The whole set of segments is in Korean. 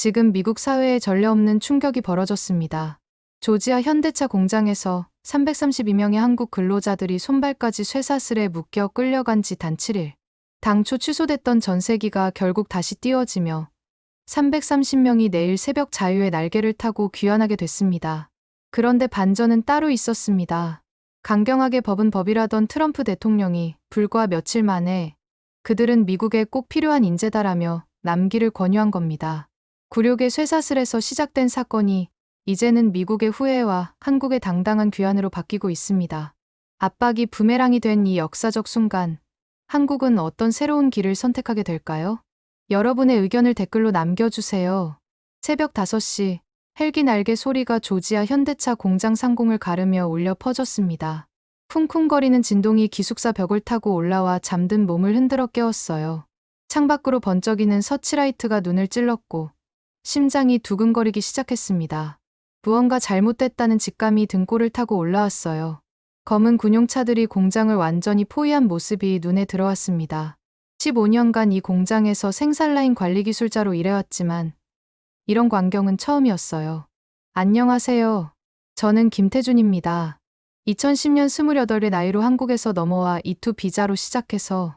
지금 미국 사회에 전례 없는 충격이 벌어졌습니다. 조지아 현대차 공장에서 332명의 한국 근로자들이 손발까지 쇠사슬에 묶여 끌려간 지 단 7일. 당초 취소됐던 전세기가 결국 다시 띄워지며 330명이 내일 새벽 자유의 날개를 타고 귀환하게 됐습니다. 그런데 반전은 따로 있었습니다. 강경하게 법은 법이라던 트럼프 대통령이 불과 며칠 만에 그들은 미국에 꼭 필요한 인재다라며 남기를 권유한 겁니다. 굴욕의 쇠사슬에서 시작된 사건이 이제는 미국의 후회와 한국의 당당한 귀환으로 바뀌고 있습니다. 압박이 부메랑이 된 이 역사적 순간, 한국은 어떤 새로운 길을 선택하게 될까요? 여러분의 의견을 댓글로 남겨주세요. 새벽 5시, 헬기 날개 소리가 조지아 현대차 공장 상공을 가르며 울려 퍼졌습니다. 쿵쿵거리는 진동이 기숙사 벽을 타고 올라와 잠든 몸을 흔들어 깨웠어요. 창밖으로 번쩍이는 서치라이트가 눈을 찔렀고 심장이 두근거리기 시작했습니다. 무언가 잘못됐다는 직감이 등골을 타고 올라왔어요. 검은 군용차들이 공장을 완전히 포위한 모습이 눈에 들어왔습니다. 15년간 이 공장에서 생산라인 관리 기술자로 일해왔지만 이런 광경은 처음이었어요. 안녕하세요. 저는 김태준입니다. 2010년 28의 나이로 한국에서 넘어와 E2 비자로 시작해서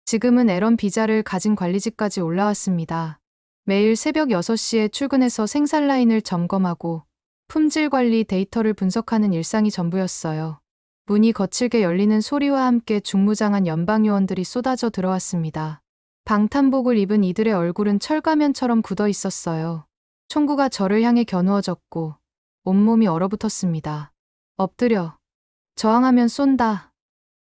지금은 L1 비자를 가진 관리직까지 올라왔습니다. 매일 새벽 6시에 출근해서 생산라인을 점검하고 품질 관리 데이터를 분석하는 일상이 전부였어요. 문이 거칠게 열리는 소리와 함께 중무장한 연방요원들이 쏟아져 들어왔습니다. 방탄복을 입은 이들의 얼굴은 철가면처럼 굳어 있었어요. 총구가 저를 향해 겨누어졌고 온몸이 얼어붙었습니다. 엎드려. 저항하면 쏜다.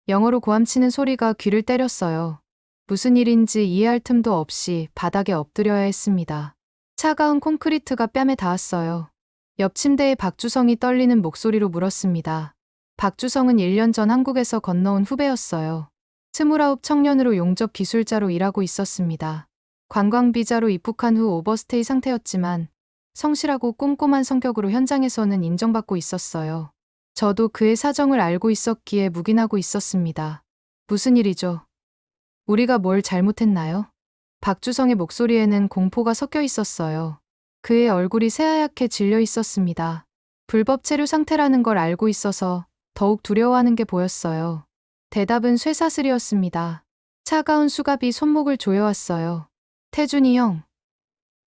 영어로 고함치는 소리가 귀를 때렸어요. 무슨 일인지 이해할 틈도 없이 바닥에 엎드려야 했습니다. 차가운 콘크리트가 뺨에 닿았어요. 옆 침대에 박주성이 떨리는 목소리로 물었습니다. 박주성은 1년 전 한국에서 건너온 후배였어요. 29 청년으로 용접 기술자로 일하고 있었습니다. 관광비자로 입국한 후 오버스테이 상태였지만 성실하고 꼼꼼한 성격으로 현장에서는 인정받고 있었어요. 저도 그의 사정을 알고 있었기에 묵인하고 있었습니다. 무슨 일이죠? 우리가 뭘 잘못했나요? 박주성의 목소리에는 공포가 섞여 있었어요. 그의 얼굴이 새하얗게 질려 있었습니다. 불법 체류 상태라는 걸 알고 있어서 더욱 두려워하는 게 보였어요. 대답은 쇠사슬이었습니다. 차가운 수갑이 손목을 조여왔어요. 태준이 형,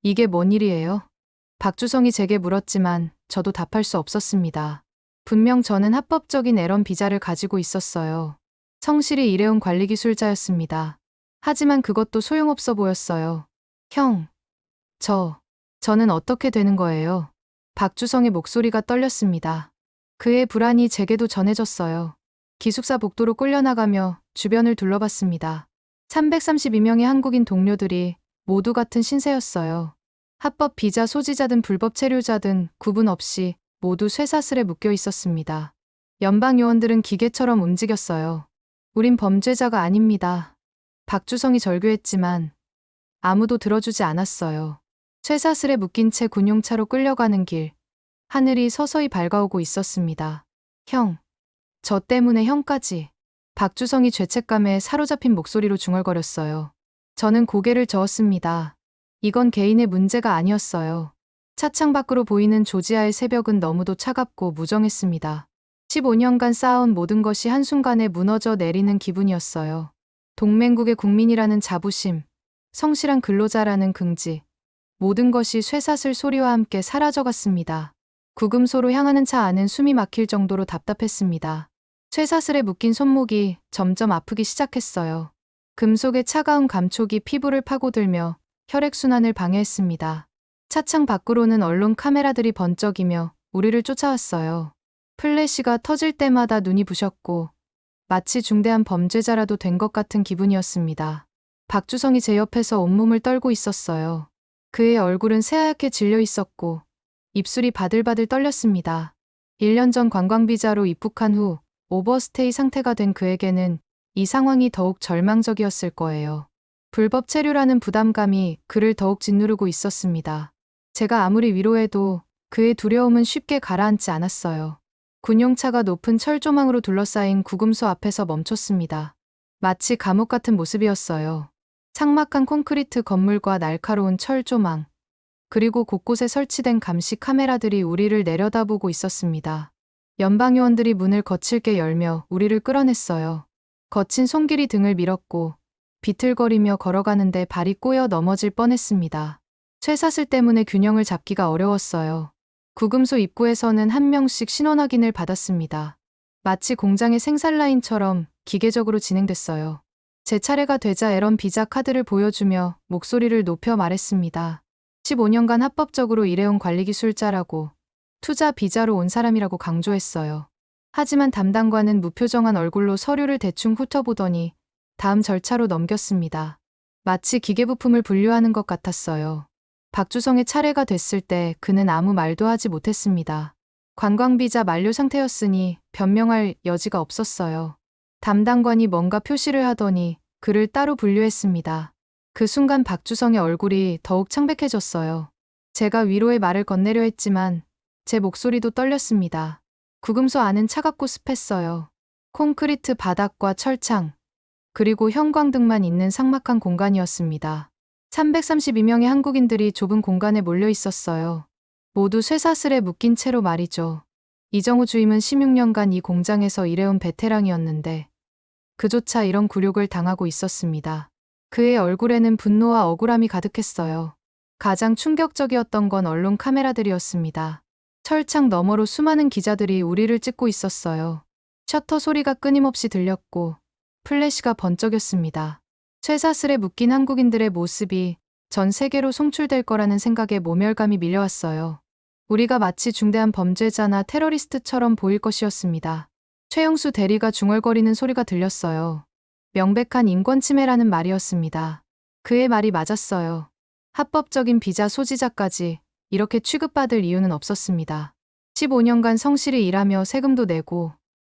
이게 뭔 일이에요? 박주성이 제게 물었지만 저도 답할 수 없었습니다. 분명 저는 합법적인 L1 비자를 가지고 있었어요. 성실히 일해온 관리기술자였습니다. 하지만 그것도 소용없어 보였어요. 형, 저는 어떻게 되는 거예요? 박주성의 목소리가 떨렸습니다. 그의 불안이 제게도 전해졌어요. 기숙사 복도로 끌려나가며 주변을 둘러봤습니다. 332명의 한국인 동료들이 모두 같은 신세였어요. 합법 비자 소지자든 불법 체류자든 구분 없이 모두 쇠사슬에 묶여 있었습니다. 연방 요원들은 기계처럼 움직였어요. 우린 범죄자가 아닙니다. 박주성이 절규했지만 아무도 들어주지 않았어요. 쇠사슬에 묶인 채 군용차로 끌려가는 길. 하늘이 서서히 밝아오고 있었습니다. 형, 저 때문에 형까지. 박주성이 죄책감에 사로잡힌 목소리로 중얼거렸어요. 저는 고개를 저었습니다. 이건 개인의 문제가 아니었어요. 차창 밖으로 보이는 조지아의 새벽은 너무도 차갑고 무정했습니다. 15년간 쌓아온 모든 것이 한순간에 무너져 내리는 기분이었어요. 동맹국의 국민이라는 자부심, 성실한 근로자라는 긍지, 모든 것이 쇠사슬 소리와 함께 사라져갔습니다. 구금소로 향하는 차 안은 숨이 막힐 정도로 답답했습니다. 쇠사슬에 묶인 손목이 점점 아프기 시작했어요. 금속의 차가운 감촉이 피부를 파고들며 혈액순환을 방해했습니다. 차창 밖으로는 언론 카메라들이 번쩍이며 우리를 쫓아왔어요. 플래시가 터질 때마다 눈이 부셨고 마치 중대한 범죄자라도 된 것 같은 기분이었습니다. 박주성이 제 옆에서 온몸을 떨고 있었어요. 그의 얼굴은 새하얗게 질려 있었고 입술이 바들바들 떨렸습니다. 1년 전 관광비자로 입국한 후 오버스테이 상태가 된 그에게는 이 상황이 더욱 절망적이었을 거예요. 불법 체류라는 부담감이 그를 더욱 짓누르고 있었습니다. 제가 아무리 위로해도 그의 두려움은 쉽게 가라앉지 않았어요. 군용차가 높은 철조망으로 둘러싸인 구금소 앞에서 멈췄습니다. 마치 감옥 같은 모습이었어요. 삭막한 콘크리트 건물과 날카로운 철조망. 그리고 곳곳에 설치된 감시 카메라들이 우리를 내려다보고 있었습니다. 연방요원들이 문을 거칠게 열며 우리를 끌어냈어요. 거친 손길이 등을 밀었고 비틀거리며 걸어가는데 발이 꼬여 넘어질 뻔했습니다. 쇠사슬 때문에 균형을 잡기가 어려웠어요. 구금소 입구에서는 한 명씩 신원 확인을 받았습니다. 마치 공장의 생산 라인처럼 기계적으로 진행됐어요. 제 차례가 되자 앨런 비자 카드를 보여주며 목소리를 높여 말했습니다. 15년간 합법적으로 일해온 관리기술자라고, 투자 비자로 온 사람이라고 강조했어요. 하지만 담당관은 무표정한 얼굴로 서류를 대충 훑어보더니 다음 절차로 넘겼습니다. 마치 기계부품을 분류하는 것 같았어요. 박주성의 차례가 됐을 때 그는 아무 말도 하지 못했습니다. 관광비자 만료 상태였으니 변명할 여지가 없었어요. 담당관이 뭔가 표시를 하더니 그를 따로 분류했습니다. 그 순간 박주성의 얼굴이 더욱 창백해졌어요. 제가 위로의 말을 건네려 했지만 제 목소리도 떨렸습니다. 구금소 안은 차갑고 습했어요. 콘크리트 바닥과 철창, 그리고 형광등만 있는 삭막한 공간이었습니다. 332명의 한국인들이 좁은 공간에 몰려 있었어요. 모두 쇠사슬에 묶인 채로 말이죠. 이정우 주임은 16년간 이 공장에서 일해온 베테랑이었는데 그조차 이런 굴욕을 당하고 있었습니다. 그의 얼굴에는 분노와 억울함이 가득했어요. 가장 충격적이었던 건 언론 카메라들이었습니다. 철창 너머로 수많은 기자들이 우리를 찍고 있었어요. 셔터 소리가 끊임없이 들렸고 플래시가 번쩍였습니다. 쇠사슬에 묶인 한국인들의 모습이 전 세계로 송출될 거라는 생각에 모멸감이 밀려왔어요. 우리가 마치 중대한 범죄자나 테러리스트처럼 보일 것이었습니다. 최영수 대리가 중얼거리는 소리가 들렸어요. 명백한 인권 침해라는 말이었습니다. 그의 말이 맞았어요. 합법적인 비자 소지자까지 이렇게 취급받을 이유는 없었습니다. 15년간 성실히 일하며 세금도 내고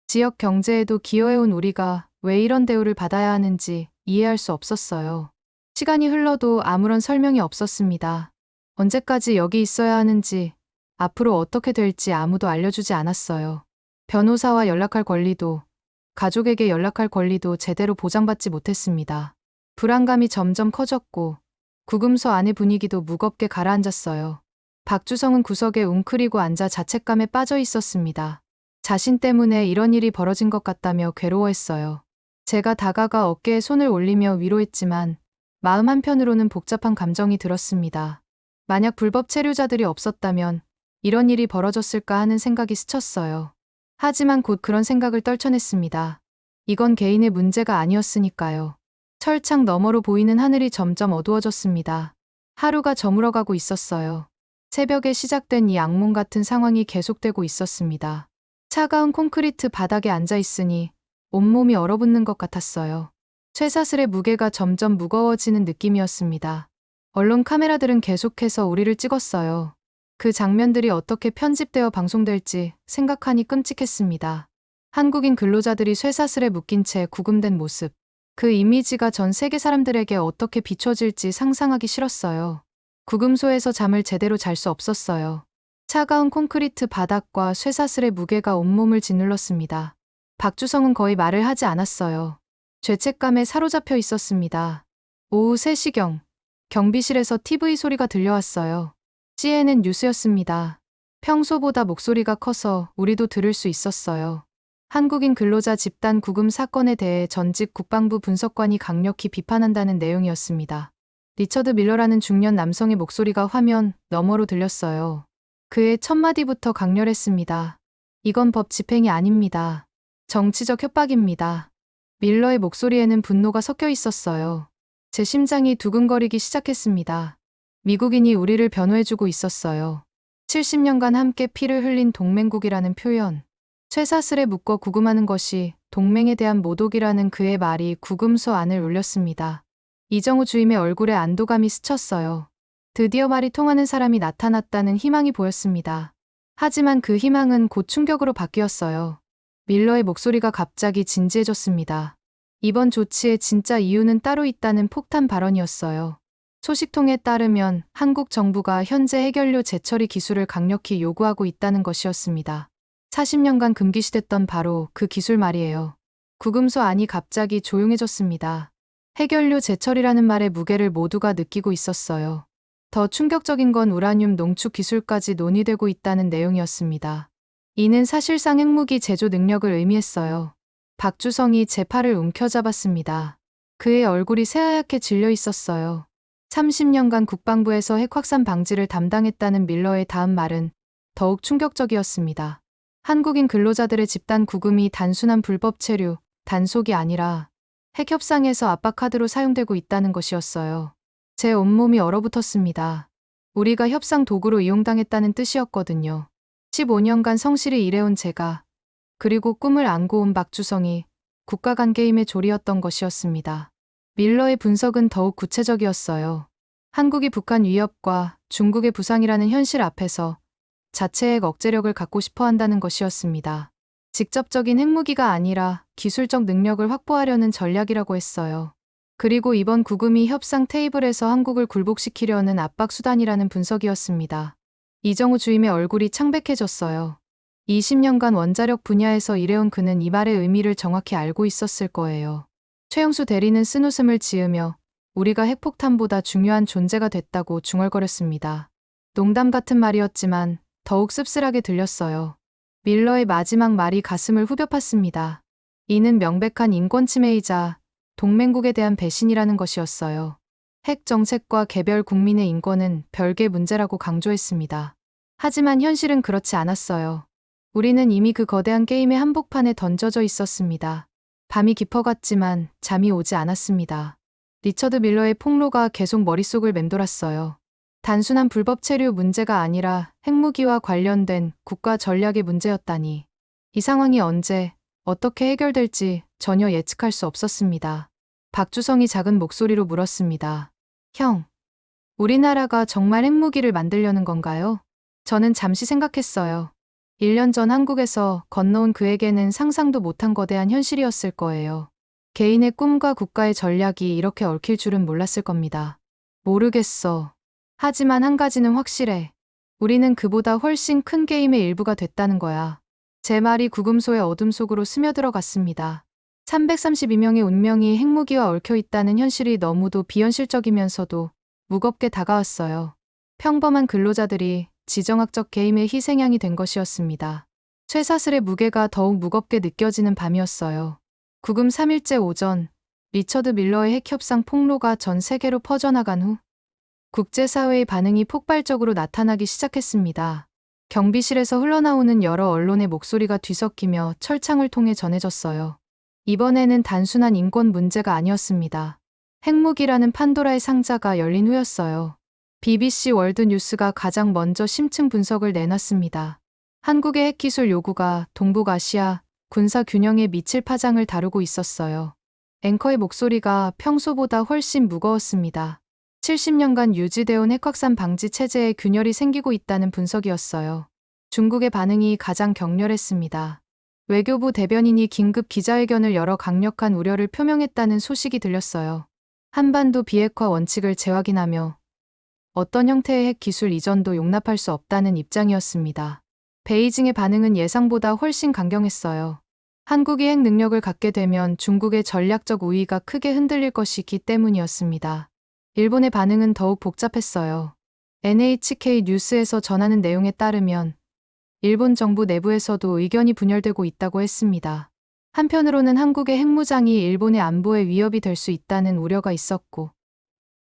지역 경제에도 기여해온 우리가 왜 이런 대우를 받아야 하는지 이해할 수 없었어요. 시간이 흘러도 아무런 설명이 없었습니다. 언제까지 여기 있어야 하는지, 앞으로 어떻게 될지 아무도 알려주지 않았어요. 변호사와 연락할 권리도, 가족에게 연락할 권리도 제대로 보장받지 못했습니다. 불안감이 점점 커졌고 구금소 안의 분위기도 무겁게 가라앉았어요. 박주성은 구석에 웅크리고 앉아 자책감에 빠져 있었습니다. 자신 때문에 이런 일이 벌어진 것 같다며 괴로워했어요. 제가 다가가 어깨에 손을 올리며 위로했지만 마음 한편으로는 복잡한 감정이 들었습니다. 만약 불법 체류자들이 없었다면 이런 일이 벌어졌을까 하는 생각이 스쳤어요. 하지만 곧 그런 생각을 떨쳐냈습니다. 이건 개인의 문제가 아니었으니까요. 철창 너머로 보이는 하늘이 점점 어두워졌습니다. 하루가 저물어가고 있었어요. 새벽에 시작된 이 악몽 같은 상황이 계속되고 있었습니다. 차가운 콘크리트 바닥에 앉아 있으니 온몸이 얼어붙는 것 같았어요. 쇠사슬의 무게가 점점 무거워지는 느낌이었습니다. 언론 카메라들은 계속해서 우리를 찍었어요. 그 장면들이 어떻게 편집되어 방송될지 생각하니 끔찍했습니다. 한국인 근로자들이 쇠사슬에 묶인 채 구금된 모습. 그 이미지가 전 세계 사람들에게 어떻게 비춰질지 상상하기 싫었어요. 구금소에서 잠을 제대로 잘 수 없었어요. 차가운 콘크리트 바닥과 쇠사슬의 무게가 온몸을 짓눌렀습니다. 박주성은 거의 말을 하지 않았어요. 죄책감에 사로잡혀 있었습니다. 오후 3시경, 경비실에서 TV 소리가 들려왔어요. CNN 뉴스였습니다. 평소보다 목소리가 커서 우리도 들을 수 있었어요. 한국인 근로자 집단 구금 사건에 대해 전직 국방부 분석관이 강력히 비판한다는 내용이었습니다. 리처드 밀러라는 중년 남성의 목소리가 화면 너머로 들렸어요. 그의 첫 마디부터 강렬했습니다. 이건 법 집행이 아닙니다. 정치적 협박입니다. 밀러의 목소리에는 분노가 섞여 있었어요. 제 심장이 두근거리기 시작했습니다. 미국인이 우리를 변호해주고 있었어요. 70년간 함께 피를 흘린 동맹국이라는 표현. 쇠사슬에 묶어 구금하는 것이 동맹에 대한 모독이라는 그의 말이 구금소 안을 울렸습니다. 이정우 주임의 얼굴에 안도감이 스쳤어요. 드디어 말이 통하는 사람이 나타났다는 희망이 보였습니다. 하지만 그 희망은 곧 충격으로 바뀌었어요. 밀러의 목소리가 갑자기 진지해졌습니다. 이번 조치의 진짜 이유는 따로 있다는 폭탄 발언이었어요. 소식통에 따르면 한국 정부가 현재 해결료 재처리 기술을 강력히 요구하고 있다는 것이었습니다. 40년간 금기시됐던 바로 그 기술 말이에요. 구금소 안이 갑자기 조용해졌습니다. 해결료 재처리라는 말의 무게를 모두가 느끼고 있었어요. 더 충격적인 건 우라늄 농축 기술까지 논의되고 있다는 내용이었습니다. 이는 사실상 핵무기 제조 능력을 의미했어요. 박주성이 제 팔을 움켜잡았습니다. 그의 얼굴이 새하얗게 질려 있었어요. 30년간 국방부에서 핵 확산 방지를 담당했다는 밀러의 다음 말은 더욱 충격적이었습니다. 한국인 근로자들의 집단 구금이 단순한 불법 체류, 단속이 아니라 핵 협상에서 압박 카드로 사용되고 있다는 것이었어요. 제 온몸이 얼어붙었습니다. 우리가 협상 도구로 이용당했다는 뜻이었거든요. 15년간 성실히 일해온 제가, 그리고 꿈을 안고 온 박주성이 국가 간 게임의 조리였던 것이었습니다. 밀러의 분석은 더욱 구체적이었어요. 한국이 북한 위협과 중국의 부상이라는 현실 앞에서 자체 핵 억제력을 갖고 싶어 한다는 것이었습니다. 직접적인 핵무기가 아니라 기술적 능력을 확보하려는 전략이라고 했어요. 그리고 이번 구금이 협상 테이블에서 한국을 굴복시키려는 압박 수단이라는 분석이었습니다. 이정우 주임의 얼굴이 창백해졌어요. 20년간 원자력 분야에서 일해온 그는 이 말의 의미를 정확히 알고 있었을 거예요. 최영수 대리는 쓴웃음을 지으며 우리가 핵폭탄보다 중요한 존재가 됐다고 중얼거렸습니다. 농담 같은 말이었지만 더욱 씁쓸하게 들렸어요. 밀러의 마지막 말이 가슴을 후벼 팠습니다. 이는 명백한 인권 침해이자 동맹국에 대한 배신이라는 것이었어요. 핵 정책과 개별 국민의 인권은 별개 문제라고 강조했습니다. 하지만 현실은 그렇지 않았어요. 우리는 이미 그 거대한 게임의 한복판에 던져져 있었습니다. 밤이 깊어갔지만 잠이 오지 않았습니다. 리처드 밀러의 폭로가 계속 머릿속을 맴돌았어요. 단순한 불법 체류 문제가 아니라 핵무기와 관련된 국가 전략의 문제였다니. 이 상황이 언제, 어떻게 해결될지 전혀 예측할 수 없었습니다. 박주성이 작은 목소리로 물었습니다. 형, 우리나라가 정말 핵무기를 만들려는 건가요? 저는 잠시 생각했어요. 1년 전 한국에서 건너온 그에게는 상상도 못한 거대한 현실이었을 거예요. 개인의 꿈과 국가의 전략이 이렇게 얽힐 줄은 몰랐을 겁니다. 모르겠어. 하지만 한 가지는 확실해. 우리는 그보다 훨씬 큰 게임의 일부가 됐다는 거야. 제 말이 구금소의 어둠 속으로 스며들어 갔습니다. 332명의 운명이 핵무기와 얽혀 있다는 현실이 너무도 비현실적이면서도 무겁게 다가왔어요. 평범한 근로자들이 지정학적 게임의 희생양이 된 것이었습니다. 쇠사슬의 무게가 더욱 무겁게 느껴지는 밤이었어요. 구금 3일째 오전, 리처드 밀러의 핵협상 폭로가 전 세계로 퍼져나간 후 국제사회의 반응이 폭발적으로 나타나기 시작했습니다. 경비실에서 흘러나오는 여러 언론의 목소리가 뒤섞이며 철창을 통해 전해졌어요. 이번에는 단순한 인권 문제가 아니었습니다. 핵무기라는 판도라의 상자가 열린 후였어요. BBC 월드 뉴스가 가장 먼저 심층 분석을 내놨습니다. 한국의 핵기술 요구가 동북아시아 군사 균형에 미칠 파장을 다루고 있었어요. 앵커의 목소리가 평소보다 훨씬 무거웠습니다. 70년간 유지되어온 핵확산 방지 체제에 균열이 생기고 있다는 분석이었어요. 중국의 반응이 가장 격렬했습니다. 외교부 대변인이 긴급 기자회견을 열어 강력한 우려를 표명했다는 소식이 들렸어요. 한반도 비핵화 원칙을 재확인하며 어떤 형태의 핵 기술 이전도 용납할 수 없다는 입장이었습니다. 베이징의 반응은 예상보다 훨씬 강경했어요. 한국이 핵 능력을 갖게 되면 중국의 전략적 우위가 크게 흔들릴 것이기 때문이었습니다. 일본의 반응은 더욱 복잡했어요. NHK 뉴스에서 전하는 내용에 따르면 일본 정부 내부에서도 의견이 분열되고 있다고 했습니다. 한편으로는 한국의 핵무장이 일본의 안보에 위협이 될 수 있다는 우려가 있었고,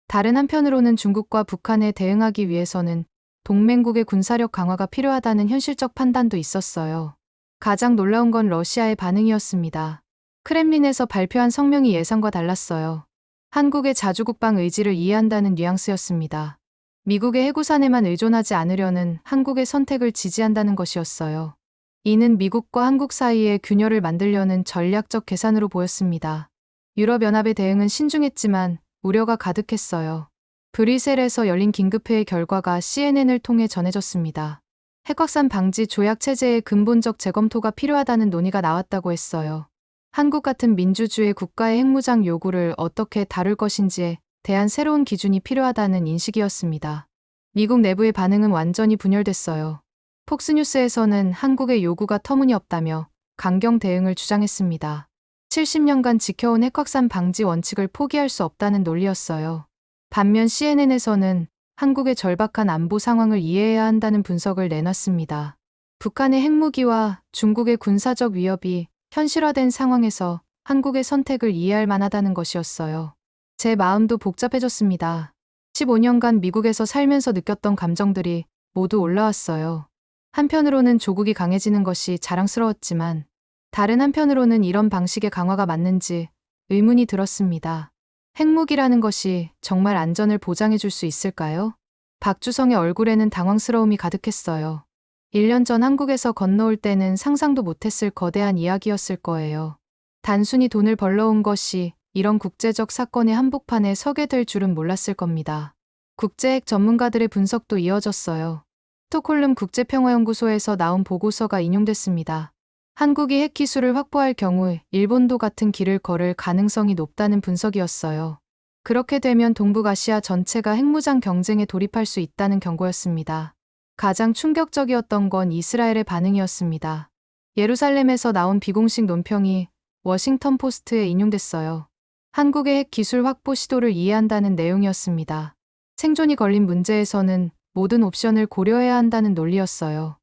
다른 한편으로는 중국과 북한에 대응하기 위해서는 동맹국의 군사력 강화가 필요하다는 현실적 판단도 있었어요. 가장 놀라운 건 러시아의 반응이었습니다. 크렘린에서 발표한 성명이 예상과 달랐어요. 한국의 자주국방 의지를 이해한다는 뉘앙스였습니다. 미국의 해구산에만 의존하지 않으려는 한국의 선택을 지지한다는 것이었어요. 이는 미국과 한국 사이에 균열을 만들려는 전략적 계산으로 보였습니다. 유럽연합의 대응은 신중했지만 우려가 가득했어요. 브뤼셀에서 열린 긴급회의 결과가 CNN을 통해 전해졌습니다. 핵확산 방지 조약 체제의 근본적 재검토가 필요하다는 논의가 나왔다고 했어요. 한국 같은 민주주의 국가의 핵무장 요구를 어떻게 다룰 것인지에 대한 새로운 기준이 필요하다는 인식이었습니다. 미국 내부의 반응은 완전히 분열됐어요. 폭스뉴스에서는 한국의 요구가 터무니없다며 강경 대응을 주장했습니다. 70년간 지켜온 핵확산 방지 원칙을 포기할 수 없다는 논리였어요. 반면 CNN에서는 한국의 절박한 안보 상황을 이해해야 한다는 분석을 내놨습니다. 북한의 핵무기와 중국의 군사적 위협이 현실화된 상황에서 한국의 선택을 이해할 만하다는 것이었어요. 제 마음도 복잡해졌습니다. 15년간 미국에서 살면서 느꼈던 감정들이 모두 올라왔어요. 한편으로는 조국이 강해지는 것이 자랑스러웠지만 다른 한편으로는 이런 방식의 강화가 맞는지 의문이 들었습니다. 핵무기라는 것이 정말 안전을 보장해 줄 수 있을까요? 박주성의 얼굴에는 당황스러움이 가득했어요. 1년 전 한국에서 건너올 때는 상상도 못했을 거대한 이야기였을 거예요. 단순히 돈을 벌러 온 것이 이런 국제적 사건의 한복판에 서게 될 줄은 몰랐을 겁니다. 국제핵 전문가들의 분석도 이어졌어요. 스톡홀름 국제평화연구소에서 나온 보고서가 인용됐습니다. 한국이 핵기술을 확보할 경우 일본도 같은 길을 걸을 가능성이 높다는 분석이었어요. 그렇게 되면 동북아시아 전체가 핵무장 경쟁에 돌입할 수 있다는 경고였습니다. 가장 충격적이었던 건 이스라엘의 반응이었습니다. 예루살렘에서 나온 비공식 논평이 워싱턴 포스트에 인용됐어요. 한국의 핵 기술 확보 시도를 이해한다는 내용이었습니다. 생존이 걸린 문제에서는 모든 옵션을 고려해야 한다는 논리였어요.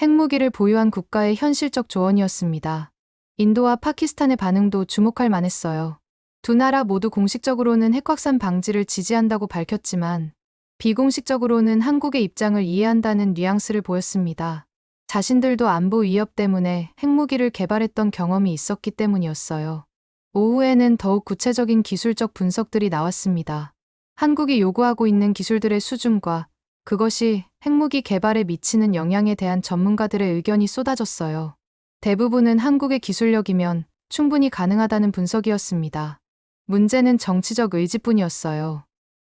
핵무기를 보유한 국가의 현실적 조언이었습니다. 인도와 파키스탄의 반응도 주목할 만했어요. 두 나라 모두 공식적으로는 핵 확산 방지를 지지한다고 밝혔지만 비공식적으로는 한국의 입장을 이해한다는 뉘앙스를 보였습니다. 자신들도 안보 위협 때문에 핵무기를 개발했던 경험이 있었기 때문이었어요. 오후에는 더욱 구체적인 기술적 분석들이 나왔습니다. 한국이 요구하고 있는 기술들의 수준과 그것이 핵무기 개발에 미치는 영향에 대한 전문가들의 의견이 쏟아졌어요. 대부분은 한국의 기술력이면 충분히 가능하다는 분석이었습니다. 문제는 정치적 의지뿐이었어요.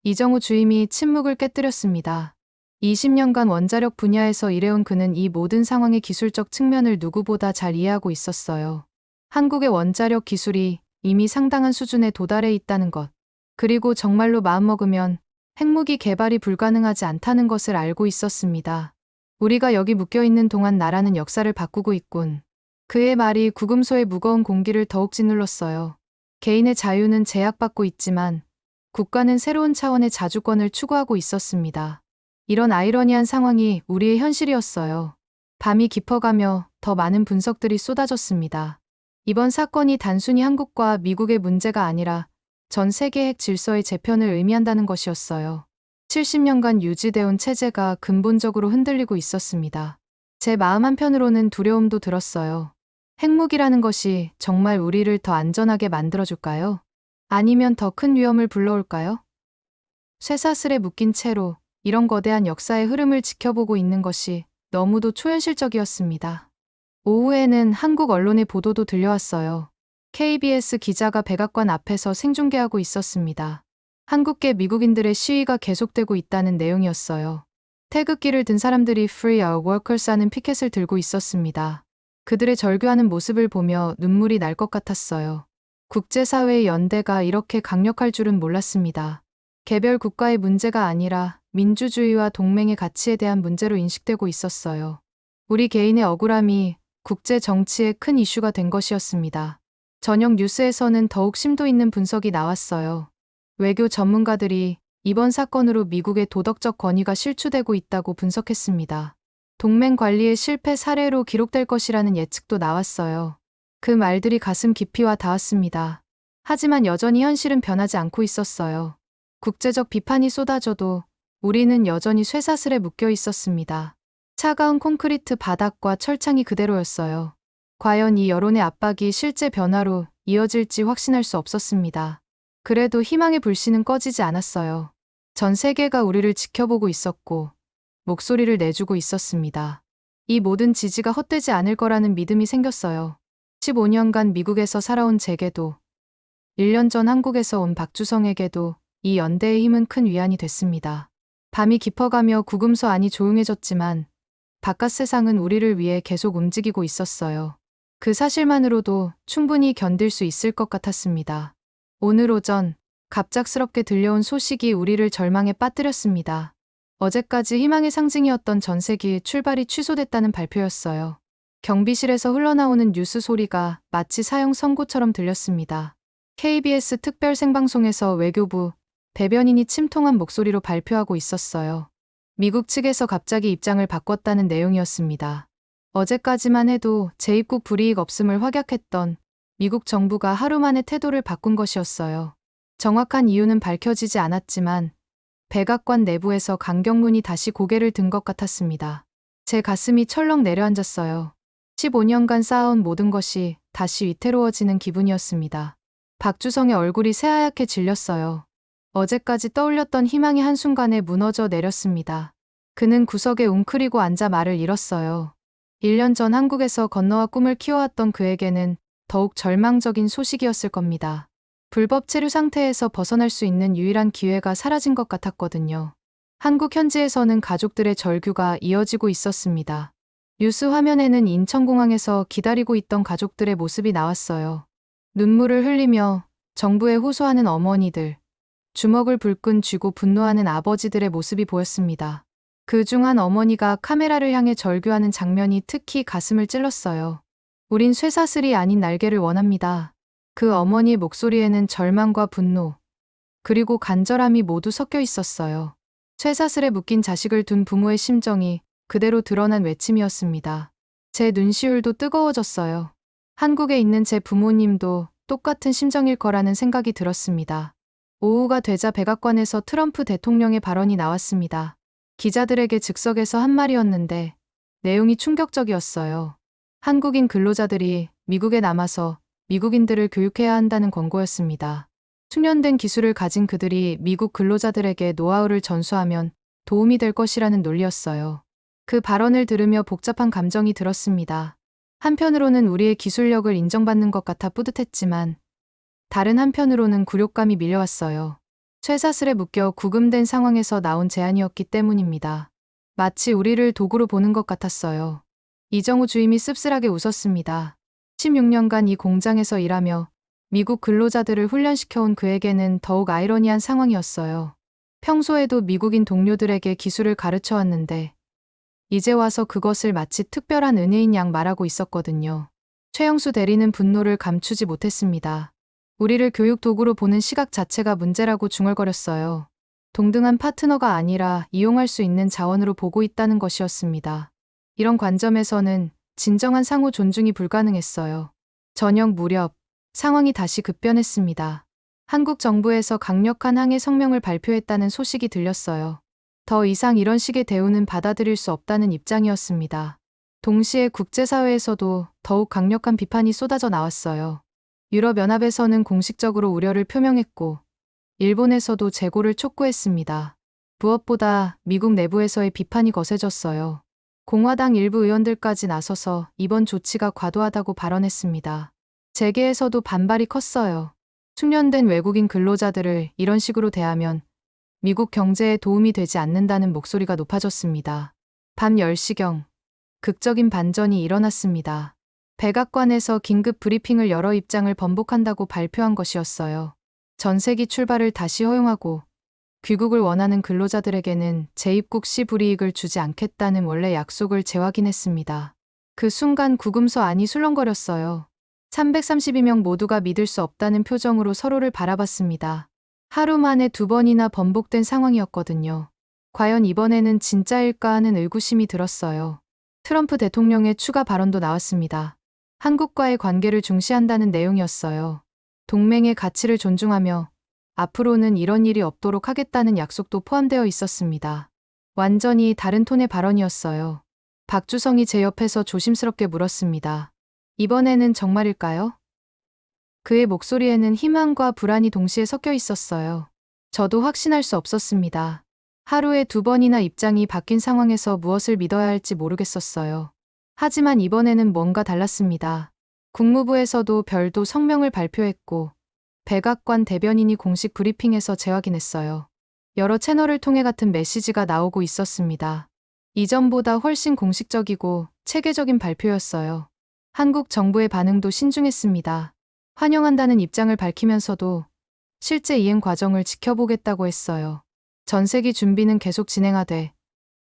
이정우 주임이 침묵을 깨뜨렸습니다. 20년간 원자력 분야에서 일해온 그는 이 모든 상황의 기술적 측면을 누구보다 잘 이해하고 있었어요. 한국의 원자력 기술이 이미 상당한 수준에 도달해 있다는 것, 그리고 정말로 마음먹으면 핵무기 개발이 불가능하지 않다는 것을 알고 있었습니다. 우리가 여기 묶여있는 동안 나라는 역사를 바꾸고 있군. 그의 말이 구금소의 무거운 공기를 더욱 짓눌렀어요. 개인의 자유는 제약받고 있지만 국가는 새로운 차원의 자주권을 추구하고 있었습니다. 이런 아이러니한 상황이 우리의 현실이었어요. 밤이 깊어가며 더 많은 분석들이 쏟아졌습니다. 이번 사건이 단순히 한국과 미국의 문제가 아니라 전 세계 핵 질서의 재편을 의미한다는 것이었어요. 70년간 유지되어 온 체제가 근본적으로 흔들리고 있었습니다. 제 마음 한편으로는 두려움도 들었어요. 핵무기라는 것이 정말 우리를 더 안전하게 만들어줄까요? 아니면 더 큰 위험을 불러올까요? 쇠사슬에 묶인 채로 이런 거대한 역사의 흐름을 지켜보고 있는 것이 너무도 초현실적이었습니다. 오후에는 한국 언론의 보도도 들려왔어요. KBS 기자가 백악관 앞에서 생중계하고 있었습니다. 한국계 미국인들의 시위가 계속되고 있다는 내용이었어요. 태극기를 든 사람들이 Free Our Workers 하는 피켓을 들고 있었습니다. 그들의 절규하는 모습을 보며 눈물이 날 것 같았어요. 국제사회의 연대가 이렇게 강력할 줄은 몰랐습니다. 개별 국가의 문제가 아니라 민주주의와 동맹의 가치에 대한 문제로 인식되고 있었어요. 우리 개인의 억울함이 국제 정치의 큰 이슈가 된 것이었습니다. 저녁 뉴스에서는 더욱 심도 있는 분석이 나왔어요. 외교 전문가들이 이번 사건으로 미국의 도덕적 권위가 실추되고 있다고 분석했습니다. 동맹 관리의 실패 사례로 기록될 것이라는 예측도 나왔어요. 그 말들이 가슴 깊이 와 닿았습니다. 하지만 여전히 현실은 변하지 않고 있었어요. 국제적 비판이 쏟아져도 우리는 여전히 쇠사슬에 묶여 있었습니다. 차가운 콘크리트 바닥과 철창이 그대로였어요. 과연 이 여론의 압박이 실제 변화로 이어질지 확신할 수 없었습니다. 그래도 희망의 불씨는 꺼지지 않았어요. 전 세계가 우리를 지켜보고 있었고 목소리를 내주고 있었습니다. 이 모든 지지가 헛되지 않을 거라는 믿음이 생겼어요. 15년간 미국에서 살아온 제게도 1년 전 한국에서 온 박주성에게도 이 연대의 힘은 큰 위안이 됐습니다. 밤이 깊어가며 구금소 안이 조용해졌지만 바깥 세상은 우리를 위해 계속 움직이고 있었어요. 그 사실만으로도 충분히 견딜 수 있을 것 같았습니다. 오늘 오전 갑작스럽게 들려온 소식이 우리를 절망에 빠뜨렸습니다. 어제까지 희망의 상징이었던 전세기 출발이 취소됐다는 발표였어요. 경비실에서 흘러나오는 뉴스 소리가 마치 사형 선고처럼 들렸습니다. KBS 특별 생방송에서 외교부 대변인이 침통한 목소리로 발표하고 있었어요. 미국 측에서 갑자기 입장을 바꿨다는 내용이었습니다. 어제까지만 해도 재입국 불이익 없음을 확약했던 미국 정부가 하루 만에 태도를 바꾼 것이었어요. 정확한 이유는 밝혀지지 않았지만 백악관 내부에서 강경문이 다시 고개를 든 것 같았습니다. 제 가슴이 철렁 내려앉았어요. 15년간 쌓아온 모든 것이 다시 위태로워지는 기분이었습니다. 박주성의 얼굴이 새하얗게 질렸어요. 어제까지 떠올렸던 희망이 한순간에 무너져 내렸습니다. 그는 구석에 웅크리고 앉아 말을 잃었어요. 1년 전 한국에서 건너와 꿈을 키워왔던 그에게는 더욱 절망적인 소식이었을 겁니다. 불법 체류 상태에서 벗어날 수 있는 유일한 기회가 사라진 것 같았거든요. 한국 현지에서는 가족들의 절규가 이어지고 있었습니다. 뉴스 화면에는 인천공항에서 기다리고 있던 가족들의 모습이 나왔어요. 눈물을 흘리며 정부에 호소하는 어머니들, 주먹을 불끈 쥐고 분노하는 아버지들의 모습이 보였습니다. 그 중 한 어머니가 카메라를 향해 절규하는 장면이 특히 가슴을 찔렀어요. 우린 쇠사슬이 아닌 날개를 원합니다. 그 어머니의 목소리에는 절망과 분노, 그리고 간절함이 모두 섞여 있었어요. 쇠사슬에 묶인 자식을 둔 부모의 심정이 그대로 드러난 외침이었습니다. 제 눈시울도 뜨거워졌어요. 한국에 있는 제 부모님도 똑같은 심정일 거라는 생각이 들었습니다. 오후가 되자 백악관에서 트럼프 대통령의 발언이 나왔습니다. 기자들에게 즉석에서 한 말이었는데 내용이 충격적이었어요. 한국인 근로자들이 미국에 남아서 미국인들을 교육해야 한다는 권고였습니다. 숙련된 기술을 가진 그들이 미국 근로자들에게 노하우를 전수하면 도움이 될 것이라는 논리였어요. 그 발언을 들으며 복잡한 감정이 들었습니다. 한편으로는 우리의 기술력을 인정받는 것 같아 뿌듯했지만 다른 한편으로는 굴욕감이 밀려왔어요. 쇠사슬에 묶여 구금된 상황에서 나온 제안이었기 때문입니다. 마치 우리를 도구로 보는 것 같았어요. 이정우 주임이 씁쓸하게 웃었습니다. 16년간 이 공장에서 일하며 미국 근로자들을 훈련시켜온 그에게는 더욱 아이러니한 상황이었어요. 평소에도 미국인 동료들에게 기술을 가르쳐 왔는데 이제 와서 그것을 마치 특별한 은혜인 양 말하고 있었거든요. 최영수 대리는 분노를 감추지 못했습니다. 우리를 교육 도구로 보는 시각 자체가 문제라고 중얼거렸어요. 동등한 파트너가 아니라 이용할 수 있는 자원으로 보고 있다는 것이었습니다. 이런 관점에서는 진정한 상호 존중이 불가능했어요. 저녁 무렵 상황이 다시 급변했습니다. 한국 정부에서 강력한 항해 성명을 발표했다는 소식이 들렸어요. 더 이상 이런 식의 대우는 받아들일 수 없다는 입장이었습니다. 동시에 국제사회에서도 더욱 강력한 비판이 쏟아져 나왔어요. 유럽연합에서는 공식적으로 우려를 표명했고 일본에서도 재고를 촉구했습니다. 무엇보다 미국 내부에서의 비판이 거세졌어요. 공화당 일부 의원들까지 나서서 이번 조치가 과도하다고 발언했습니다. 재계에서도 반발이 컸어요. 숙련된 외국인 근로자들을 이런 식으로 대하면 미국 경제에 도움이 되지 않는다는 목소리가 높아졌습니다. 밤 10시경 극적인 반전이 일어났습니다. 백악관에서 긴급 브리핑을 열어 입장을 번복한다고 발표한 것이었어요. 전세기 출발을 다시 허용하고 귀국을 원하는 근로자들에게는 재입국 시 불이익을 주지 않겠다는 원래 약속을 재확인했습니다. 그 순간 구금소 안이 술렁거렸어요. 332명 모두가 믿을 수 없다는 표정으로 서로를 바라봤습니다. 하루 만에 2번이나 번복된 상황이었거든요. 과연 이번에는 진짜일까 하는 의구심이 들었어요. 트럼프 대통령의 추가 발언도 나왔습니다. 한국과의 관계를 중시한다는 내용이었어요. 동맹의 가치를 존중하며 앞으로는 이런 일이 없도록 하겠다는 약속도 포함되어 있었습니다. 완전히 다른 톤의 발언이었어요. 박주성이 제 옆에서 조심스럽게 물었습니다. 이번에는 정말일까요? 그의 목소리에는 희망과 불안이 동시에 섞여 있었어요. 저도 확신할 수 없었습니다. 하루에 2번이나 입장이 바뀐 상황에서 무엇을 믿어야 할지 모르겠었어요. 하지만 이번에는 뭔가 달랐습니다. 국무부에서도 별도 성명을 발표했고 백악관 대변인이 공식 브리핑에서 재확인했어요. 여러 채널을 통해 같은 메시지가 나오고 있었습니다. 이전보다 훨씬 공식적이고 체계적인 발표였어요. 한국 정부의 반응도 신중했습니다. 환영한다는 입장을 밝히면서도 실제 이행 과정을 지켜보겠다고 했어요. 전세기 준비는 계속 진행하되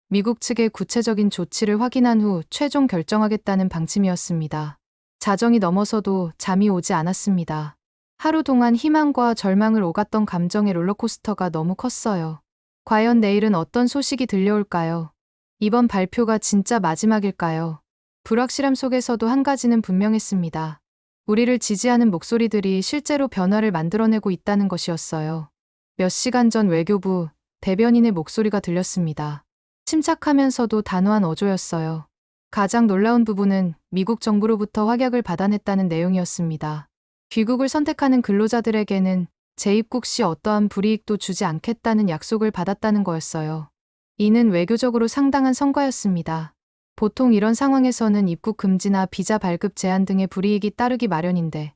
미국 측의 구체적인 조치를 확인한 후 최종 결정하겠다는 방침이었습니다. 자정이 넘어서도 잠이 오지 않았습니다. 하루 동안 희망과 절망을 오갔던 감정의 롤러코스터가 너무 컸어요. 과연 내일은 어떤 소식이 들려올까요? 이번 발표가 진짜 마지막일까요? 불확실함 속에서도 한 가지는 분명했습니다. 우리를 지지하는 목소리들이 실제로 변화를 만들어내고 있다는 것이었어요. 몇 시간 전 외교부 대변인의 목소리가 들렸습니다. 침착하면서도 단호한 어조였어요. 가장 놀라운 부분은 미국 정부로부터 확약을 받아냈다는 내용이었습니다. 귀국을 선택하는 근로자들에게는 재입국 시 어떠한 불이익도 주지 않겠다는 약속을 받았다는 거였어요. 이는 외교적으로 상당한 성과였습니다. 보통 이런 상황에서는 입국 금지나 비자 발급 제한 등의 불이익이 따르기 마련인데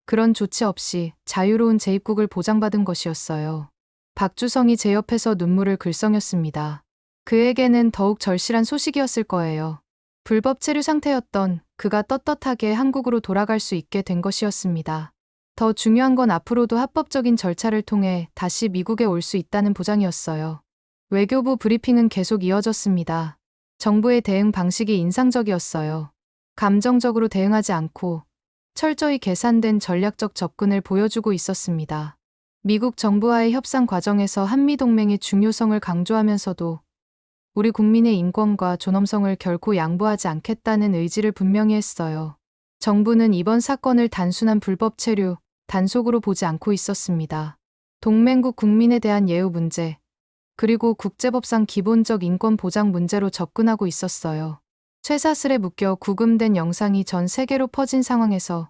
그런 조치 없이 자유로운 재입국을 보장받은 것이었어요. 박주성이 제 옆에서 눈물을 글썽였습니다. 그에게는 더욱 절실한 소식이었을 거예요. 불법 체류 상태였던 그가 떳떳하게 한국으로 돌아갈 수 있게 된 것이었습니다. 더 중요한 건 앞으로도 합법적인 절차를 통해 다시 미국에 올 수 있다는 보장이었어요. 외교부 브리핑은 계속 이어졌습니다. 정부의 대응 방식이 인상적이었어요. 감정적으로 대응하지 않고 철저히 계산된 전략적 접근을 보여주고 있었습니다. 미국 정부와의 협상 과정에서 한미동맹의 중요성을 강조하면서도 우리 국민의 인권과 존엄성을 결코 양보하지 않겠다는 의지를 분명히 했어요. 정부는 이번 사건을 단순한 불법 체류, 단속으로 보지 않고 있었습니다. 동맹국 국민에 대한 예우 문제, 그리고 국제법상 기본적 인권 보장 문제로 접근하고 있었어요. 쇠사슬에 묶여 구금된 영상이 전 세계로 퍼진 상황에서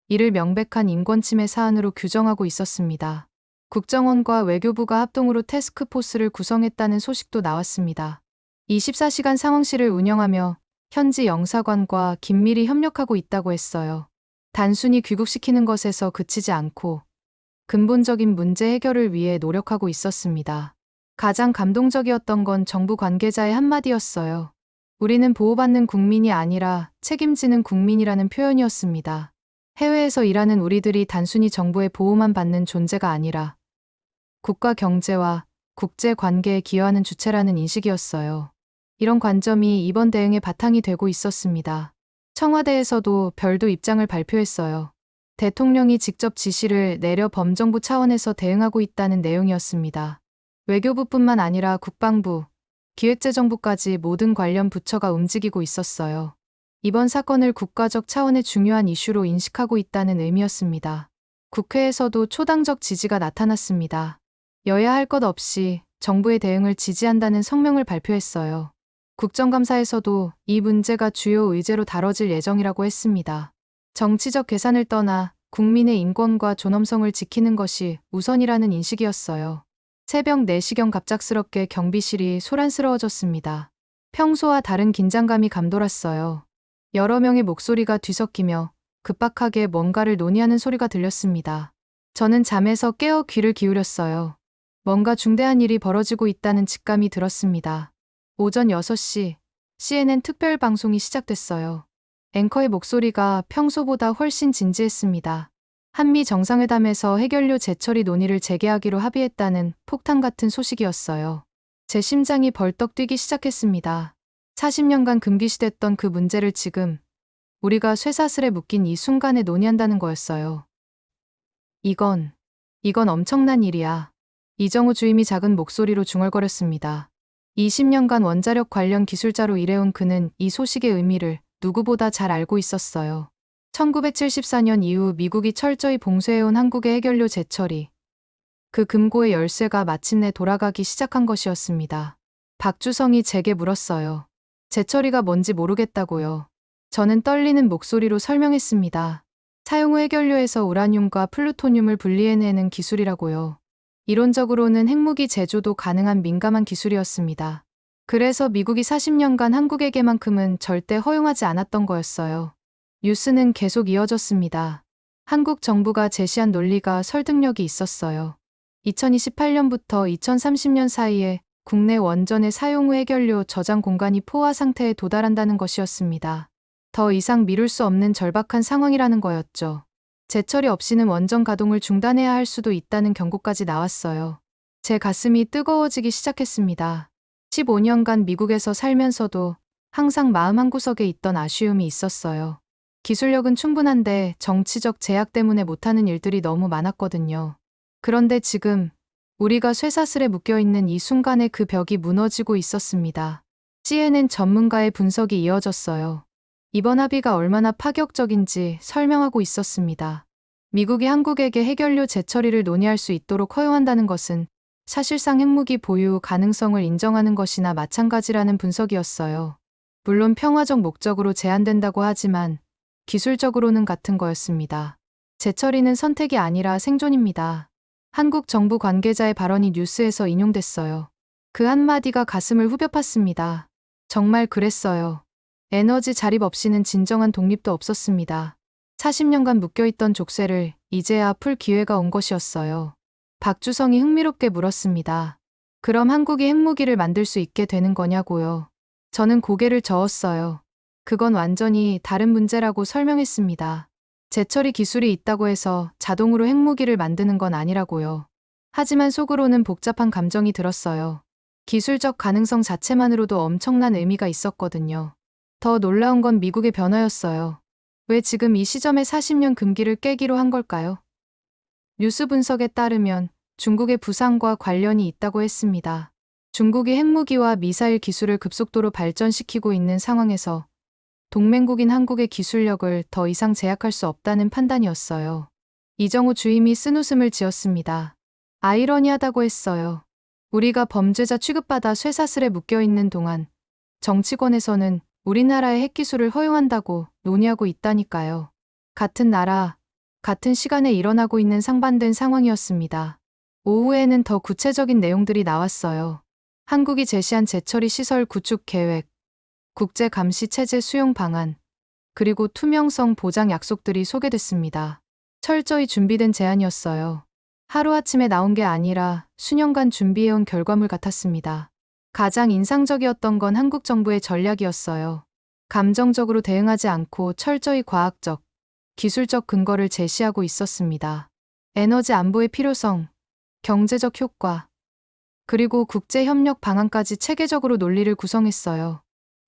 이를 명백한 인권 침해 사안으로 규정하고 있었습니다. 국정원과 외교부가 합동으로 태스크포스를 구성했다는 소식도 나왔습니다. 24시간 상황실을 운영하며 현지 영사관과 긴밀히 협력하고 있다고 했어요. 단순히 귀국시키는 것에서 그치지 않고 근본적인 문제 해결을 위해 노력하고 있었습니다. 가장 감동적이었던 건 정부 관계자의 한마디였어요. 우리는 보호받는 국민이 아니라 책임지는 국민이라는 표현이었습니다. 해외에서 일하는 우리들이 단순히 정부의 보호만 받는 존재가 아니라 국가 경제와 국제 관계에 기여하는 주체라는 인식이었어요. 이런 관점이 이번 대응의 바탕이 되고 있었습니다. 청와대에서도 별도 입장을 발표했어요. 대통령이 직접 지시를 내려 범정부 차원에서 대응하고 있다는 내용이었습니다. 외교부뿐만 아니라 국방부, 기획재정부까지 모든 관련 부처가 움직이고 있었어요. 이번 사건을 국가적 차원의 중요한 이슈로 인식하고 있다는 의미였습니다. 국회에서도 초당적 지지가 나타났습니다. 여야 할 것 없이 정부의 대응을 지지한다는 성명을 발표했어요. 국정감사에서도 이 문제가 주요 의제로 다뤄질 예정이라고 했습니다. 정치적 계산을 떠나 국민의 인권과 존엄성을 지키는 것이 우선이라는 인식이었어요. 새벽 4시경 갑작스럽게 경비실이 소란스러워졌습니다. 평소와 다른 긴장감이 감돌았어요. 여러 명의 목소리가 뒤섞이며 급박하게 뭔가를 논의하는 소리가 들렸습니다. 저는 잠에서 깨어 귀를 기울였어요. 뭔가 중대한 일이 벌어지고 있다는 직감이 들었습니다. 오전 6시 CNN 특별 방송이 시작됐어요. 앵커의 목소리가 평소보다 훨씬 진지했습니다. 한미 정상회담에서 해결료 재처리 논의를 재개하기로 합의했다는 폭탄 같은 소식이었어요. 제 심장이 벌떡 뛰기 시작했습니다. 40년간 금기시됐던 그 문제를 지금 우리가 쇠사슬에 묶인 이 순간에 논의한다는 거였어요. 이건 엄청난 일이야. 이정우 주임이 작은 목소리로 중얼거렸습니다. 20년간 원자력 관련 기술자로 일해온 그는 이 소식의 의미를 누구보다 잘 알고 있었어요. 1974년 이후 미국이 철저히 봉쇄해온 한국의 해결료 재처리. 그 금고의 열쇠가 마침내 돌아가기 시작한 것이었습니다. 박주성이 제게 물었어요. 재처리가 뭔지 모르겠다고요. 저는 떨리는 목소리로 설명했습니다. 사용 후 해결료에서 우라늄과 플루토늄을 분리해내는 기술이라고요. 이론적으로는 핵무기 제조도 가능한 민감한 기술이었습니다. 그래서 미국이 40년간 한국에게만큼은 절대 허용하지 않았던 거였어요. 뉴스는 계속 이어졌습니다. 한국 정부가 제시한 논리가 설득력이 있었어요. 2028년부터 2030년 사이에 국내 원전의 사용 후 해결료 저장 공간이 포화 상태에 도달한다는 것이었습니다. 더 이상 미룰 수 없는 절박한 상황이라는 거였죠. 재처리 없이는 원전 가동을 중단해야 할 수도 있다는 경고까지 나왔어요. 제 가슴이 뜨거워지기 시작했습니다. 15년간 미국에서 살면서도 항상 마음 한구석에 있던 아쉬움이 있었어요. 기술력은 충분한데 정치적 제약 때문에 못하는 일들이 너무 많았거든요. 그런데 지금 우리가 쇠사슬에 묶여있는 이 순간에 그 벽이 무너지고 있었습니다. CNN 전문가의 분석이 이어졌어요. 이번 합의가 얼마나 파격적인지 설명하고 있었습니다. 미국이 한국에게 해결료 재처리를 논의할 수 있도록 허용한다는 것은 사실상 핵무기 보유 가능성을 인정하는 것이나 마찬가지라는 분석이었어요. 물론 평화적 목적으로 제한된다고 하지만 기술적으로는 같은 거였습니다. 재처리는 선택이 아니라 생존입니다. 한국 정부 관계자의 발언이 뉴스에서 인용됐어요. 그 한마디가 가슴을 후벼 팠습니다. 정말 그랬어요. 에너지 자립 없이는 진정한 독립도 없었습니다. 40년간 묶여있던 족쇄를 이제야 풀 기회가 온 것이었어요. 박주성이 흥미롭게 물었습니다. 그럼 한국이 핵무기를 만들 수 있게 되는 거냐고요. 저는 고개를 저었어요. 그건 완전히 다른 문제라고 설명했습니다. 재처리 기술이 있다고 해서 자동으로 핵무기를 만드는 건 아니라고요. 하지만 속으로는 복잡한 감정이 들었어요. 기술적 가능성 자체만으로도 엄청난 의미가 있었거든요. 더 놀라운 건 미국의 변화였어요. 왜 지금 이 시점에 40년 금기를 깨기로 한 걸까요? 뉴스 분석에 따르면 중국의 부상과 관련이 있다고 했습니다. 중국이 핵무기와 미사일 기술을 급속도로 발전시키고 있는 상황에서 동맹국인 한국의 기술력을 더 이상 제약할 수 없다는 판단이었어요. 이정우 주임이 쓴웃음을 지었습니다. 아이러니하다고 했어요. 우리가 범죄자 취급받아 쇠사슬에 묶여있는 동안 정치권에서는 우리나라의 핵기술을 허용한다고 논의하고 있다니까요. 같은 나라, 같은 시간에 일어나고 있는 상반된 상황이었습니다. 오후에는 더 구체적인 내용들이 나왔어요. 한국이 제시한 재처리 시설 구축 계획, 국제 감시 체제 수용 방안, 그리고 투명성 보장 약속들이 소개됐습니다. 철저히 준비된 제안이었어요. 하루아침에 나온 게 아니라 수년간 준비해온 결과물 같았습니다. 가장 인상적이었던 건 한국 정부의 전략이었어요. 감정적으로 대응하지 않고 철저히 과학적, 기술적 근거를 제시하고 있었습니다. 에너지 안보의 필요성, 경제적 효과, 그리고 국제협력 방안까지 체계적으로 논리를 구성했어요.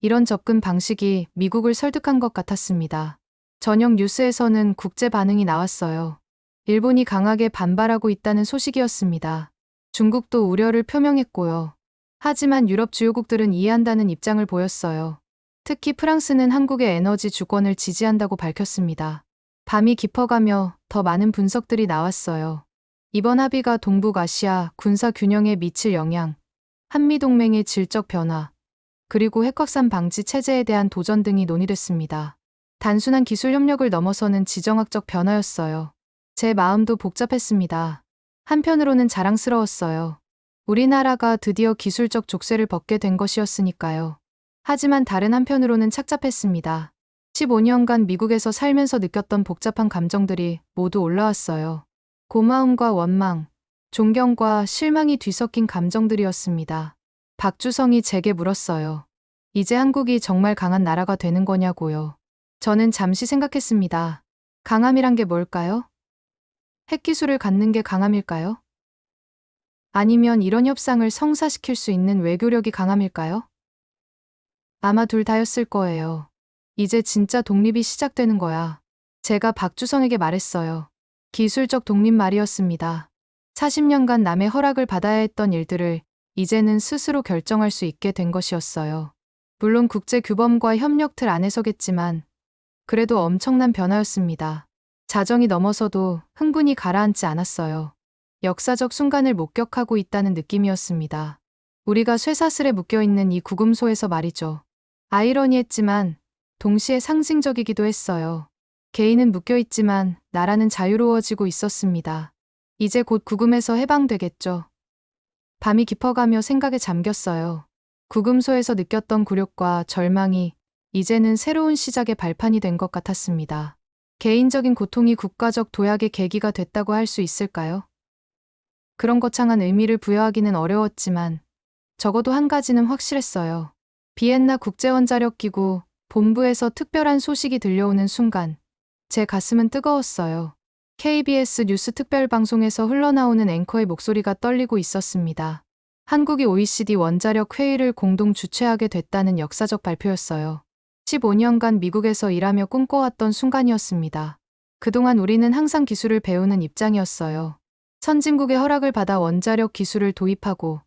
이런 접근 방식이 미국을 설득한 것 같았습니다. 저녁 뉴스에서는 국제 반응이 나왔어요. 일본이 강하게 반발하고 있다는 소식이었습니다. 중국도 우려를 표명했고요. 하지만 유럽 주요국들은 이해한다는 입장을 보였어요. 특히 프랑스는 한국의 에너지 주권을 지지한다고 밝혔습니다. 밤이 깊어가며 더 많은 분석들이 나왔어요. 이번 합의가 동북아시아 군사 균형에 미칠 영향, 한미동맹의 질적 변화, 그리고 핵 확산 방지 체제에 대한 도전 등이 논의됐습니다. 단순한 기술 협력을 넘어서는 지정학적 변화였어요. 제 마음도 복잡했습니다. 한편으로는 자랑스러웠어요. 우리나라가 드디어 기술적 족쇄를 벗게 된 것이었으니까요. 하지만 다른 한편으로는 착잡했습니다. 15년간 미국에서 살면서 느꼈던 복잡한 감정들이 모두 올라왔어요. 고마움과 원망, 존경과 실망이 뒤섞인 감정들이었습니다. 박주성이 제게 물었어요. 이제 한국이 정말 강한 나라가 되는 거냐고요. 저는 잠시 생각했습니다. 강함이란 게 뭘까요? 핵기술을 갖는 게 강함일까요? 아니면 이런 협상을 성사시킬 수 있는 외교력이 강함일까요? 아마 둘 다였을 거예요. 이제 진짜 독립이 시작되는 거야. 제가 박주성에게 말했어요. 기술적 독립 말이었습니다. 40년간 남의 허락을 받아야 했던 일들을 이제는 스스로 결정할 수 있게 된 것이었어요. 물론 국제 규범과 협력 틀 안에서겠지만 그래도 엄청난 변화였습니다. 자정이 넘어서도 흥분이 가라앉지 않았어요. 역사적 순간을 목격하고 있다는 느낌이었습니다. 우리가 쇠사슬에 묶여있는 이 구금소에서 말이죠. 아이러니했지만 동시에 상징적이기도 했어요. 개인은 묶여있지만 나라는 자유로워지고 있었습니다. 이제 곧 구금에서 해방되겠죠. 밤이 깊어가며 생각에 잠겼어요. 구금소에서 느꼈던 굴욕과 절망이 이제는 새로운 시작의 발판이 된 것 같았습니다. 개인적인 고통이 국가적 도약의 계기가 됐다고 할 수 있을까요? 그런 거창한 의미를 부여하기는 어려웠지만 적어도 한 가지는 확실했어요. 비엔나 국제원자력기구 본부에서 특별한 소식이 들려오는 순간 제 가슴은 뜨거웠어요. KBS 뉴스 특별방송에서 흘러나오는 앵커의 목소리가 떨리고 있었습니다. 한국이 OECD 원자력 회의를 공동 주최하게 됐다는 역사적 발표였어요. 15년간 미국에서 일하며 꿈꿔왔던 순간이었습니다. 그동안 우리는 항상 기술을 배우는 입장이었어요. 선진국의 허락을 받아 원자력 기술을 도입하고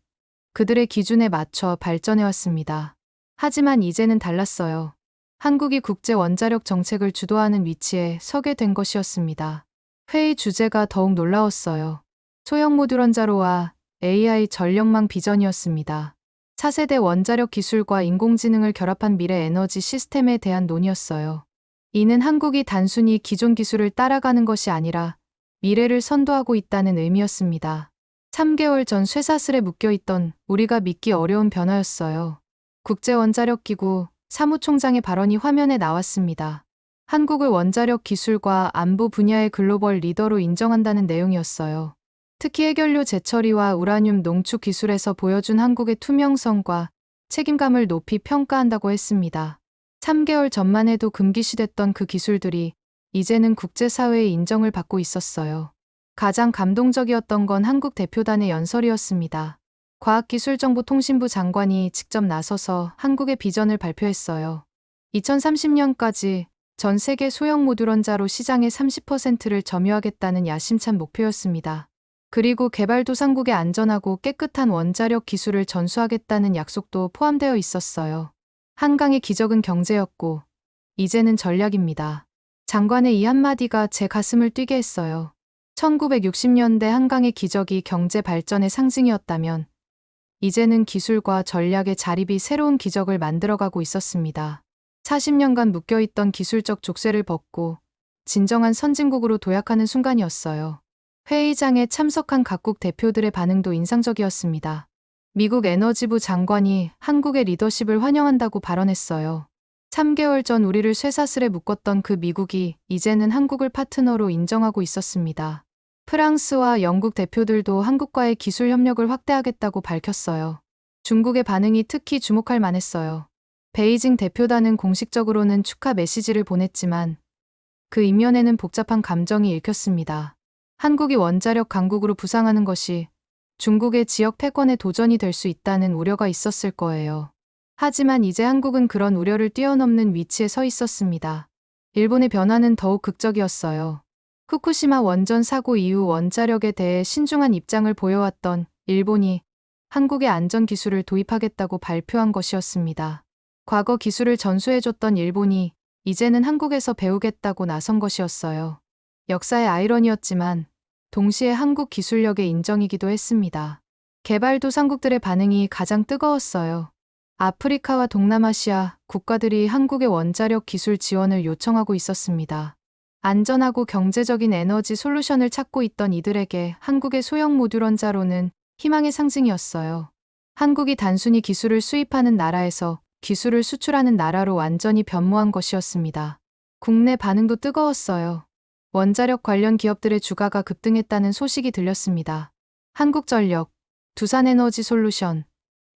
그들의 기준에 맞춰 발전해왔습니다. 하지만 이제는 달랐어요. 한국이 국제 원자력 정책을 주도하는 위치에 서게 된 것이었습니다. 회의 주제가 더욱 놀라웠어요. 소형 모듈 원자로와 AI 전력망 비전이었습니다. 차세대 원자력 기술과 인공지능을 결합한 미래 에너지 시스템에 대한 논의였어요. 이는 한국이 단순히 기존 기술을 따라가는 것이 아니라 미래를 선도하고 있다는 의미였습니다. 3개월 전 쇠사슬에 묶여있던 우리가 믿기 어려운 변화였어요. 국제원자력기구 사무총장의 발언이 화면에 나왔습니다. 한국을 원자력 기술과 안보 분야의 글로벌 리더로 인정한다는 내용이었어요. 특히 해결료 재처리와 우라늄 농축 기술에서 보여준 한국의 투명성과 책임감을 높이 평가한다고 했습니다. 3개월 전만 해도 금기시됐던 그 기술들이 이제는 국제사회의 인정을 받고 있었어요. 가장 감동적이었던 건 한국 대표단의 연설이었습니다. 과학기술정보통신부 장관이 직접 나서서 한국의 비전을 발표했어요. 2030년까지 전 세계 소형 모듈 원자로 시장의 30%를 점유하겠다는 야심찬 목표였습니다. 그리고 개발도상국의 안전하고 깨끗한 원자력 기술을 전수하겠다는 약속도 포함되어 있었어요. 한강의 기적은 경제였고 이제는 전략입니다. 장관의 이 한마디가 제 가슴을 뛰게 했어요. 1960년대 한강의 기적이 경제 발전의 상징이었다면 이제는 기술과 전략의 자립이 새로운 기적을 만들어가고 있었습니다. 40년간 묶여있던 기술적 족쇄를 벗고 진정한 선진국으로 도약하는 순간이었어요. 회의장에 참석한 각국 대표들의 반응도 인상적이었습니다. 미국 에너지부 장관이 한국의 리더십을 환영한다고 발언했어요. 3개월 전 우리를 쇠사슬에 묶었던 그 미국이 이제는 한국을 파트너로 인정하고 있었습니다. 프랑스와 영국 대표들도 한국과의 기술 협력을 확대하겠다고 밝혔어요. 중국의 반응이 특히 주목할 만했어요. 베이징 대표단은 공식적으로는 축하 메시지를 보냈지만 그 이면에는 복잡한 감정이 읽혔습니다. 한국이 원자력 강국으로 부상하는 것이 중국의 지역 패권에 도전이 될 수 있다는 우려가 있었을 거예요. 하지만 이제 한국은 그런 우려를 뛰어넘는 위치에 서 있었습니다. 일본의 변화는 더욱 극적이었어요. 후쿠시마 원전 사고 이후 원자력에 대해 신중한 입장을 보여왔던 일본이 한국의 안전 기술을 도입하겠다고 발표한 것이었습니다. 과거 기술을 전수해줬던 일본이 이제는 한국에서 배우겠다고 나선 것이었어요. 역사의 아이러니였지만 동시에 한국 기술력의 인정이기도 했습니다. 개발도상국들의 반응이 가장 뜨거웠어요. 아프리카와 동남아시아 국가들이 한국의 원자력 기술 지원을 요청하고 있었습니다. 안전하고 경제적인 에너지 솔루션을 찾고 있던 이들에게 한국의 소형 모듈 원자로는 희망의 상징이었어요. 한국이 단순히 기술을 수입하는 나라에서 기술을 수출하는 나라로 완전히 변모한 것이었습니다. 국내 반응도 뜨거웠어요. 원자력 관련 기업들의 주가가 급등했다는 소식이 들렸습니다. 한국전력, 두산에너지솔루션,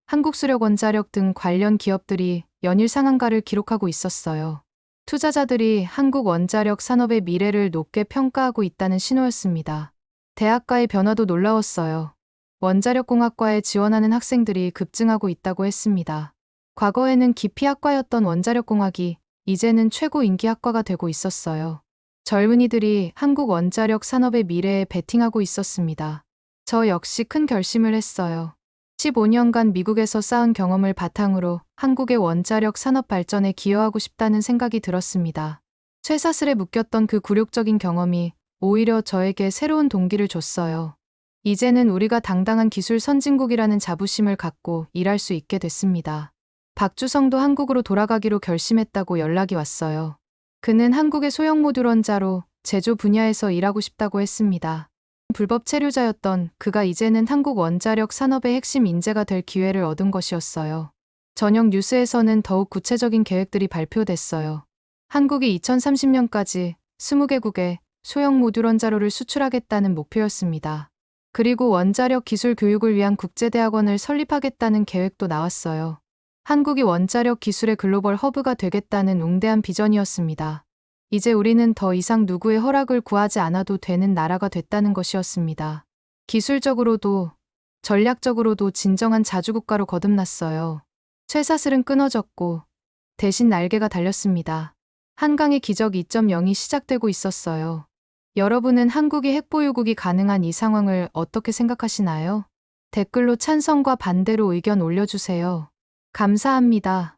한국수력원자력 등 관련 기업들이 연일 상한가를 기록하고 있었어요. 투자자들이 한국 원자력 산업의 미래를 높게 평가하고 있다는 신호였습니다. 대학가의 변화도 놀라웠어요. 원자력공학과에 지원하는 학생들이 급증하고 있다고 했습니다. 과거에는 기피학과였던 원자력공학이 이제는 최고 인기 학과가 되고 있었어요. 젊은이들이 한국 원자력 산업의 미래에 베팅하고 있었습니다. 저 역시 큰 결심을 했어요. 15년간 미국에서 쌓은 경험을 바탕으로 한국의 원자력 산업 발전에 기여하고 싶다는 생각이 들었습니다. 쇠사슬에 묶였던 그 굴욕적인 경험이 오히려 저에게 새로운 동기를 줬어요. 이제는 우리가 당당한 기술 선진국이라는 자부심을 갖고 일할 수 있게 됐습니다. 박주성도 한국으로 돌아가기로 결심했다고 연락이 왔어요. 그는 한국의 소형 모듈 원자로 제조 분야에서 일하고 싶다고 했습니다. 불법 체류자였던 그가 이제는 한국 원자력 산업의 핵심 인재가 될 기회를 얻은 것이었어요. 저녁 뉴스에서는 더욱 구체적인 계획들이 발표됐어요. 한국이 2030년까지 20개국에 소형 모듈 원자로를 수출하겠다는 목표였습니다. 그리고 원자력 기술 교육을 위한 국제대학원을 설립하겠다는 계획도 나왔어요. 한국이 원자력 기술의 글로벌 허브가 되겠다는 웅대한 비전이었습니다. 이제 우리는 더 이상 누구의 허락을 구하지 않아도 되는 나라가 됐다는 것이었습니다. 기술적으로도 전략적으로도 진정한 자주국가로 거듭났어요. 쇠사슬은 끊어졌고 대신 날개가 달렸습니다. 한강의 기적 2.0이 시작되고 있었어요. 여러분은 한국이 핵보유국이 가능한 이 상황을 어떻게 생각하시나요? 댓글로 찬성과 반대로 의견 올려주세요. 감사합니다.